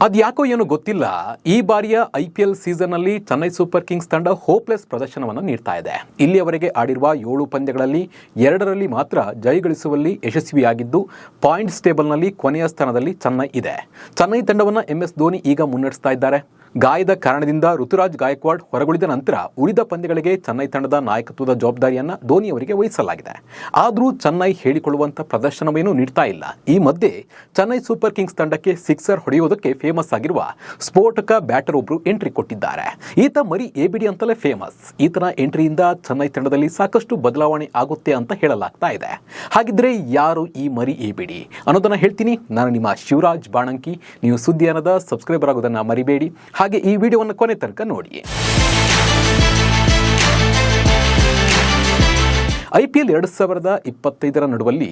ಅದ್ಯಾಕೋ ಏನೋ ಗೊತ್ತಿಲ್ಲ, ಈ ಬಾರಿಯ IPL ಸೀಸನ್ನಲ್ಲಿ ಚೆನ್ನೈ ಸೂಪರ್ ಕಿಂಗ್ಸ್ ತಂಡ ಹೋಪ್ಲೆಸ್ ಪ್ರದರ್ಶನವನ್ನು ನೀಡ್ತಾ ಇದೆ. ಇಲ್ಲಿಯವರೆಗೆ ಆಡಿರುವ 7 ಪಂದ್ಯಗಳಲ್ಲಿ 2ರಲ್ಲಿ ಮಾತ್ರ ಜಯಗಳಿಸುವಲ್ಲಿ ಯಶಸ್ವಿಯಾಗಿದ್ದು ಪಾಯಿಂಟ್ಸ್ ಟೇಬಲ್ನಲ್ಲಿ ಕೊನೆಯ ಸ್ಥಾನದಲ್ಲಿ ಚೆನ್ನೈ ಇದೆ. ಚೆನ್ನೈ ತಂಡವನ್ನು MS ಧೋನಿ ಈಗ ಮುನ್ನಡೆಸ್ತಾ ಇದ್ದಾರೆ. ಗಾಯದ ಕಾರಣದಿಂದ ಋತುರಾಜ್ ಗಾಯಕ್ವಾಡ್ ಹೊರಗುಳಿದ ನಂತರ ಉಳಿದ ಪಂದ್ಯಗಳಿಗೆ ಚೆನ್ನೈ ತಂಡದ ನಾಯಕತ್ವದ ಜವಾಬ್ದಾರಿಯನ್ನು ಧೋನಿ ಅವರಿಗೆ ವಹಿಸಲಾಗಿದೆ. ಆದರೂ ಚೆನ್ನೈ ಹೇಳಿಕೊಳ್ಳುವಂಥ ಪ್ರದರ್ಶನವೇನೂ ನೀಡ್ತಾ ಇಲ್ಲ. ಈ ಮಧ್ಯೆ ಚೆನ್ನೈ ಸೂಪರ್ ಕಿಂಗ್ಸ್ ತಂಡಕ್ಕೆ ಸಿಕ್ಸರ್ ಹೊಡೆಯುವುದಕ್ಕೆ ಫೇಮಸ್ ಆಗಿರುವ ಸ್ಫೋಟಕ ಬ್ಯಾಟರ್ ಒಬ್ಬರು ಎಂಟ್ರಿ ಕೊಟ್ಟಿದ್ದಾರೆ. ಈತ ಮರಿ ABD ಅಂತಲೇ ಫೇಮಸ್. ಈತನ ಎಂಟ್ರಿಯಿಂದ ಚೆನ್ನೈ ತಂಡದಲ್ಲಿ ಸಾಕಷ್ಟು ಬದಲಾವಣೆ ಆಗುತ್ತೆ ಅಂತ ಹೇಳಲಾಗ್ತಾ ಇದೆ. ಹಾಗಿದ್ರೆ ಯಾರು ಈ ಮರಿ ABD ಅನ್ನೋದನ್ನ ಹೇಳ್ತೀನಿ. ನಾನು ನಿಮ್ಮ ಶಿವರಾಜ್ ಬಾಣಂಕಿ. ನೀವು ಸುದ್ದಿಯಾನದ ಸಬ್ಸ್ಕ್ರೈಬರ್ ಆಗೋದನ್ನ ಮರಿಬೇಡಿ. ಹಾಗೆ ಈ ವಿಡಿಯೋವನ್ನು ಕೊನೆ ತನಕ ನೋಡಿ. IPL 2025 ನಡುವಲ್ಲಿ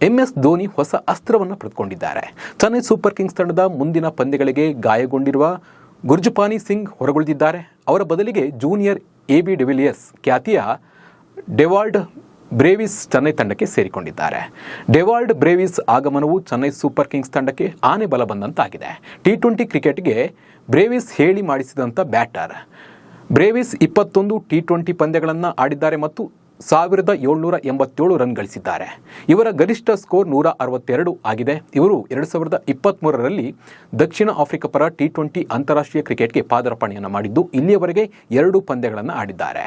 MS ಧೋನಿ ಹೊಸ ಅಸ್ತ್ರವನ್ನು ಪಡೆದುಕೊಂಡಿದ್ದಾರೆ. ಚೆನ್ನೈ ಸೂಪರ್ ಕಿಂಗ್ಸ್ ತಂಡದ ಮುಂದಿನ ಪಂದ್ಯಗಳಿಗೆ ಗಾಯಗೊಂಡಿರುವ ಗುರ್ಜಪಾನಿ ಸಿಂಗ್ ಹೊರಗುಳಿದಿದ್ದಾರೆ. ಅವರ ಬದಲಿಗೆ ಜೂನಿಯರ್ AB ಡಿವಿಲಿಯರ್ಸ್ ಖ್ಯಾತಿಯ ಡೆವಾಲ್ಡ್ ಬ್ರೇವಿಸ್ ಚೆನ್ನೈ ತಂಡಕ್ಕೆ ಸೇರಿಕೊಂಡಿದ್ದಾರೆ. ಡೆವಾಲ್ಡ್ ಬ್ರೇವಿಸ್ ಆಗಮನವು ಚೆನ್ನೈ ಸೂಪರ್ ಕಿಂಗ್ಸ್ ತಂಡಕ್ಕೆ ಆನೆ ಬಲ ಬಂದಂತಾಗಿದೆ. T20 ಕ್ರಿಕೆಟ್ಗೆ ಬ್ರೇವಿಸ್ ಹೇಳಿ ಮಾಡಿಸಿದಂಥ ಬ್ಯಾಟರ್. ಬ್ರೇವಿಸ್ 21 T20 ಪಂದ್ಯಗಳನ್ನು ಆಡಿದ್ದಾರೆ ಮತ್ತು 1787 ರನ್ ಗಳಿಸಿದ್ದಾರೆ. ಇವರ ಗರಿಷ್ಠ ಸ್ಕೋರ್ 162 ಆಗಿದೆ. ಇವರು 2023ರಲ್ಲಿ ದಕ್ಷಿಣ ಆಫ್ರಿಕಾ ಪರ T20 ಅಂತಾರಾಷ್ಟ್ರೀಯ ಕ್ರಿಕೆಟ್ಗೆ ಪಾದಾರ್ಪಣೆಯನ್ನು ಮಾಡಿದ್ದು ಇಲ್ಲಿಯವರೆಗೆ 2 ಪಂದ್ಯಗಳನ್ನು ಆಡಿದ್ದಾರೆ.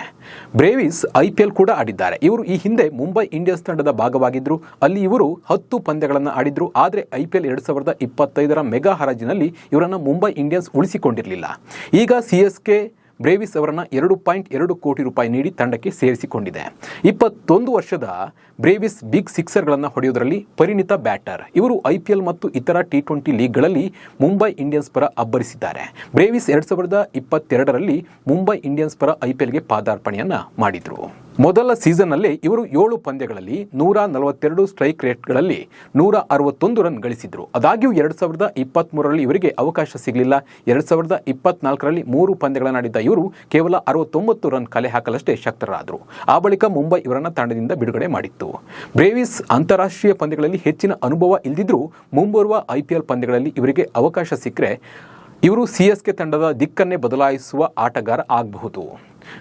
ಬ್ರೇವಿಸ್ IPL ಕೂಡ ಆಡಿದ್ದಾರೆ. ಇವರು ಈ ಹಿಂದೆ ಮುಂಬೈ ಇಂಡಿಯನ್ಸ್ ತಂಡದ ಭಾಗವಾಗಿದ್ದರು. ಅಲ್ಲಿ ಇವರು 10 ಪಂದ್ಯಗಳನ್ನು ಆಡಿದ್ರು. ಆದರೆ IPL 2025ರ ಮೆಗಾ ಹರಾಜಿನಲ್ಲಿ ಇವರನ್ನು ಮುಂಬೈ ಇಂಡಿಯನ್ಸ್ ಉಳಿಸಿಕೊಂಡಿರಲಿಲ್ಲ. ಈಗ CSK ಬ್ರೇವಿಸ್ ಅವರನ್ನು 2.2 ಕೋಟಿ ರೂಪಾಯಿ ನೀಡಿ ತಂಡಕ್ಕೆ ಸೇರಿಸಿಕೊಂಡಿದೆ. 21 ವರ್ಷದ ಬ್ರೇವಿಸ್ ಬಿಗ್ ಸಿಕ್ಸರ್ಗಳನ್ನು ಹೊಡೆಯುವುದರಲ್ಲಿ ಪರಿಣಿತ ಬ್ಯಾಟರ್. ಇವರು IPL ಮತ್ತು ಇತರ T20 ಲೀಗ್ಗಳಲ್ಲಿ ಮುಂಬೈ ಇಂಡಿಯನ್ಸ್ ಪರ ಅಬ್ಬರಿಸಿದ್ದಾರೆ. ಬ್ರೇವಿಸ್ 2022ರಲ್ಲಿ ಮುಂಬೈ ಇಂಡಿಯನ್ಸ್ ಪರ IPLಗೆ ಪಾದಾರ್ಪಣೆಯನ್ನು ಮಾಡಿದರು. ಮೊದಲ ಸೀಸನ್ನಲ್ಲೇ ಇವರು 7 ಪಂದ್ಯಗಳಲ್ಲಿ 142 ಸ್ಟ್ರೈಕ್ ರೇಟ್ಗಳಲ್ಲಿ 161 ರನ್ ಗಳಿಸಿದ್ರು. ಆದಾಗ್ಯೂ 2023ರಲ್ಲಿ ಇವರಿಗೆ ಅವಕಾಶ ಸಿಗಲಿಲ್ಲ. 2024ರಲ್ಲಿ 3 ಪಂದ್ಯಗಳನ್ನು ಆಡಿದ್ದ ಇವರು ಕೇವಲ 69 ರನ್ ಕಲೆ ಹಾಕಲಷ್ಟೇ ಶಕ್ತರಾದರು. ಆ ಬಳಿಕ ಮುಂಬೈ ಇವರನ್ನು ತಂಡದಿಂದ ಬಿಡುಗಡೆ ಮಾಡಿತ್ತು. ಬ್ರೇವಿಸ್ ಅಂತಾರಾಷ್ಟ್ರೀಯ ಪಂದ್ಯಗಳಲ್ಲಿ ಹೆಚ್ಚಿನ ಅನುಭವ ಇಲ್ಲದಿದ್ದರೂ ಮುಂಬರುವ IPL ಪಂದ್ಯಗಳಲ್ಲಿ ಇವರಿಗೆ ಅವಕಾಶ ಸಿಕ್ಕರೆ ಇವರು CSK ತಂಡದ ದಿಕ್ಕನ್ನೇ ಬದಲಾಯಿಸುವ ಆಟಗಾರ ಆಗಬಹುದು.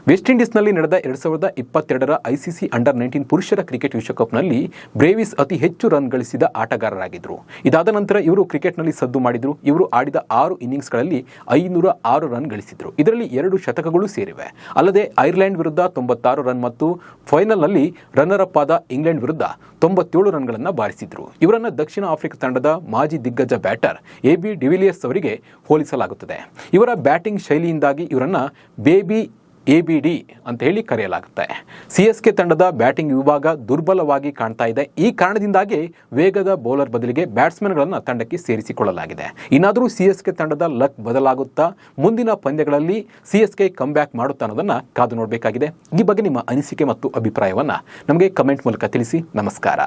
ವೆಸ್ಟ್ ಇಂಡೀಸ್ನಲ್ಲಿ ನಡೆದ 2022ರ ICC ಅಂಡರ್-19 ಪುರುಷರ ಕ್ರಿಕೆಟ್ ವಿಶ್ವಕಪ್ನಲ್ಲಿ ಬ್ರೇವಿಸ್ ಅತಿ ಹೆಚ್ಚು ರನ್ ಗಳಿಸಿದ ಆಟಗಾರರಾಗಿದ್ದರು. ಇದಾದ ನಂತರ ಇವರು ಕ್ರಿಕೆಟ್ನಲ್ಲಿ ಸದ್ದು ಮಾಡಿದರು. ಇವರು ಆಡಿದ 6 ಇನ್ನಿಂಗ್ಸ್ಗಳಲ್ಲಿ 506 ರನ್ ಗಳಿಸಿದರು. ಇದರಲ್ಲಿ 2 ಶತಕಗಳು ಸೇರಿವೆ. ಅಲ್ಲದೆ ಐರ್ಲೆಂಡ್ ವಿರುದ್ಧ 96 ರನ್ ಮತ್ತು ಫೈನಲ್ನಲ್ಲಿ ರನ್ನರ್ ಅಪ್ ಆದ ಇಂಗ್ಲೆಂಡ್ ವಿರುದ್ಧ 97 ರನ್ಗಳನ್ನು ಬಾರಿಸಿದರು. ಇವರನ್ನು ದಕ್ಷಿಣ ಆಫ್ರಿಕಾ ತಂಡದ ಮಾಜಿ ದಿಗ್ಗಜ ಬ್ಯಾಟರ್ AB ಡಿವಿಲಿಯರ್ಸ್ ಅವರಿಗೆ ಹೋಲಿಸಲಾಗುತ್ತದೆ. ಇವರ ಬ್ಯಾಟಿಂಗ್ ಶೈಲಿಯಿಂದಾಗಿ ಇವರನ್ನು ಬೇಬಿ ABD ಅಂತ ಹೇಳಿ ಕರೆಯಲಾಗುತ್ತೆ. CSK ತಂಡದ ಬ್ಯಾಟಿಂಗ್ ವಿಭಾಗ ದುರ್ಬಲವಾಗಿ ಕಾಣ್ತಾ ಇದೆ. ಈ ಕಾರಣದಿಂದಾಗಿ ವೇಗದ ಬೌಲರ್ ಬದಲಿಗೆ ಬ್ಯಾಟ್ಸ್ಮನ್ಗಳನ್ನು ತಂಡಕ್ಕೆ ಸೇರಿಸಿಕೊಳ್ಳಲಾಗಿದೆ. ಇನ್ನಾದರೂ CSK ತಂಡದ ಲಕ್ ಬದಲಾಗುತ್ತಾ, ಮುಂದಿನ ಪಂದ್ಯಗಳಲ್ಲಿ CSK ಕಮ್ಬ್ಯಾಕ್ ಮಾಡುತ್ತಾ ಅನ್ನೋದನ್ನು ಕಾದು ನೋಡಬೇಕಾಗಿದೆ. ಈ ಬಗ್ಗೆ ನಿಮ್ಮ ಅನಿಸಿಕೆ ಮತ್ತು ಅಭಿಪ್ರಾಯವನ್ನು ನಮಗೆ ಕಮೆಂಟ್ ಮೂಲಕ ತಿಳಿಸಿ. ನಮಸ್ಕಾರ.